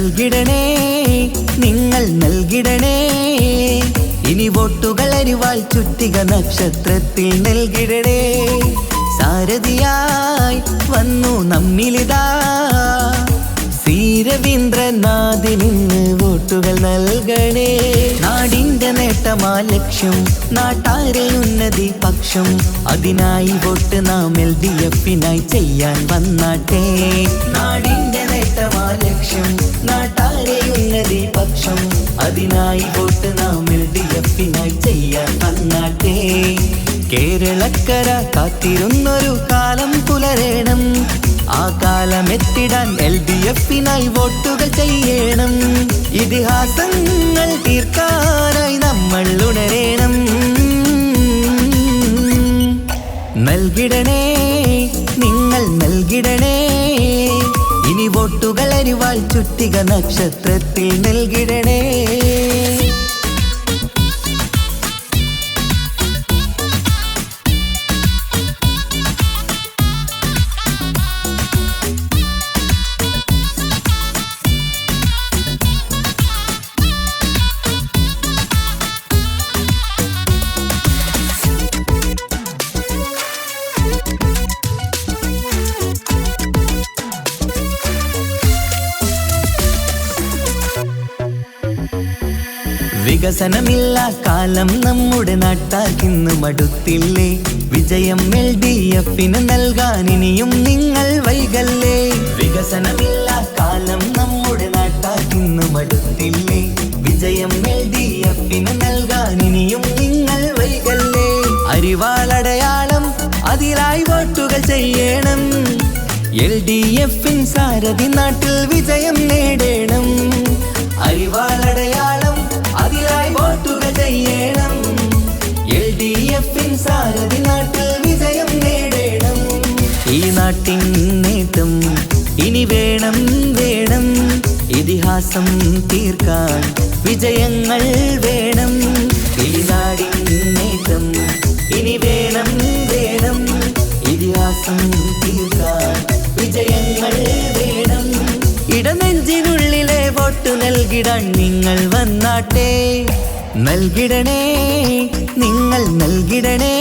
നൽകിടണേ നിങ്ങൾ നൽകിടണേ ഇനി വോട്ടുകൾ അരിവാൾ ചുറ്റിക നക്ഷത്രത്തിൽ നൽകിടണേ സാരഥിയായി വന്നു നമ്മിലിതാ രവീന്ദ്രനാഥിന് വോട്ടുകൾ നൽകണേ നാടിന്റെ നേട്ടമാ ലക്ഷ്യം നാട്ടാരെ ഉന്നതി പക്ഷം അതിനായി വോട്ട് നാം LDF-നായി ചെയ്യാൻ വന്നാട്ടെ നാടിന്റെ നേട്ടമാ ലക്ഷ്യം നാട്ടാരെ ഉന്നതി പക്ഷം അതിനായി വോട്ട് നാം LDF-നായി ചെയ്യാൻ വന്നാട്ടെ കേരളക്കര കാത്തിരുന്നൊരു കാലം പുലരേണം ആ കാലമെത്തിടാൻ LDF-നായി വോട്ടുകൾ ചെയ്യണം ഇതിഹാസങ്ങൾ തീർക്കാനായി നമ്മൾ ഉണരേണം നൽകിടണേ നിങ്ങൾ നൽകിടണേ ഇനി വോട്ടുകൾ അരിവാൾ ചുറ്റിക നക്ഷത്രത്തിൽ നൽകിടണേ വികസനമില്ല കാലം നമ്മുടെ നാട്ടാക്കിന്ന് മടുത്തില്ലേ വിജയം LDF-ന് നൽകാൻ ഇനിയും നിങ്ങൾ വൈകല്ലേ വികസനമില്ല കാലം നമ്മുടെ നാട്ടാക്കിന്ന് മടുത്തില്ലേ വിജയം LDF-ന് നൽകാൻ ഇനിയും നിങ്ങൾ വൈകല്ലേ അരിവാളടയാളം അതിലായി വോട്ടുകൾ ചെയ്യണം LDF-ൻ സാരഥി നാട്ടിൽ വിജയം നേടണം അരിവാളടയാളം അതിലായി വോട്ടുകൾ ചെയ്യണം LDF-ൻ സാരഥി നാട്ടിൽ വിജയം നേടണം ഈ നാട്ടിൻ നേട്ടം ഇനി വേണം വേണം ഇതിഹാസം തീർക്കാൻ വിജയങ്ങൾ വേണം ഈ നാടിൻ നേട്ടം ഇനി വേണം വേണം ഇതിഹാസം തീർക്കാൻ വിജയങ്ങൾ വേണം ഇടനെഞ്ചിനുള്ളിലെ വോട്ട് നൽകിടാൻ നിങ്ങൾ വന്നാട്ടെ നൽകിടണേ നിങ്ങൾ നൽകിടണേ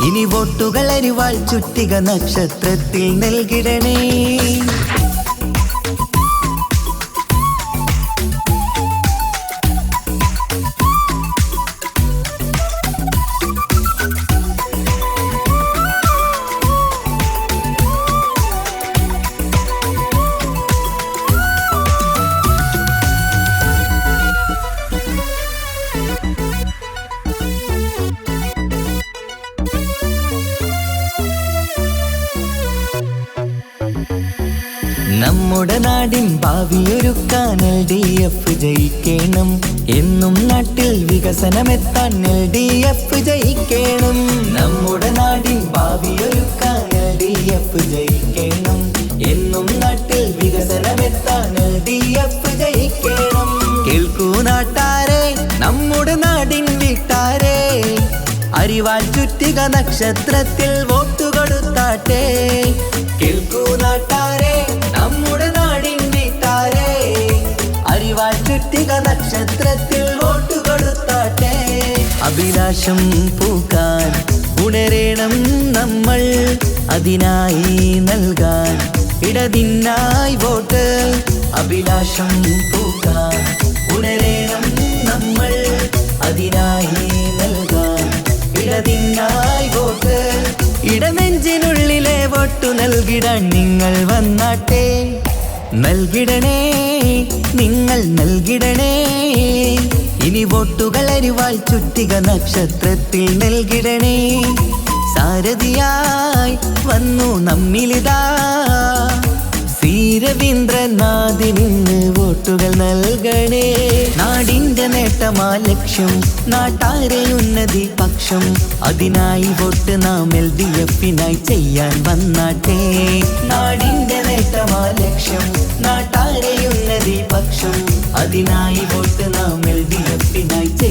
ഇനി വോട്ടുകൾ അരിവാൾ ചുറ്റിക നക്ഷത്രത്തിൽ നൽകിടണേ നമ്മുടെ നാടിൻ ഭാവിയൊരുക്കാൻ LDF ജയിക്കണം എന്നും നാട്ടിൽ വികസനമെത്താൻ LDF ജയിക്കണം നമ്മുടെ നാടിൻ ഭാവിയൊരുക്കാൻ LDF ജയിക്കണം എന്നും നാട്ടിൽ വികസനമെത്താൻ LDF ജയിക്കണം കേൾക്കൂ നാട്ടാരെ നമ്മുടെ നാടിൻ വീട്ടാരെ അരിവാൾ ചുറ്റിക നക്ഷത്രത്തിൽ വോട്ട് കൊടുത്താട്ടെ കേൾക്കൂ നാട്ടാരെ നമ്മുടെ നാടിൻ വീട്ടാരെ അരിവാൾ ചുറ്റിക നക്ഷത്രത്തിൽ വോട്ട് കൊടുത്താട്ടെ അഭിലാഷം പൂക്കാൻ ഉണരേണം നമ്മൾ അതിനായി നൽകാൻ ഇടതിനായി വോട്ട് അഭിലാഷം പൂക്കാൻ ഉണരേണം നമ്മൾ അതിനായി നൽകാൻ ഇടതിനായി വോട്ട് ഇടനെഞ്ചിനുള്ളിലെ വോട്ടു നൽകിടാൻ നിങ്ങൾ വന്നാട്ടെ നൽകിടണേ നിങ്ങൾ നൽകിടണേ ഇനി വോട്ടുകൾ അരിവാൾ ചുറ്റിക നക്ഷത്രത്തിൽ നൽകിടണേ സാരഥിയായി വന്നു നമ്മിലിതാ രവീന്ദ്രനാഥിന് വോട്ടുകൾ നൽകണേ നാടിന്റെ നേട്ടമാ ലക്ഷ്യം നാട്ടാരെ ഉന്നതി പക്ഷം അതിനായി വോട്ട് നാം LDF-നായി ചെയ്യാൻ വന്നാട്ടെ നാടിന്റെ നേട്ടമാ ലക്ഷ്യം നാട്ടാരെ ഉന്നതി പക്ഷം അതിനായി വോട്ട് നാം LDF-നായി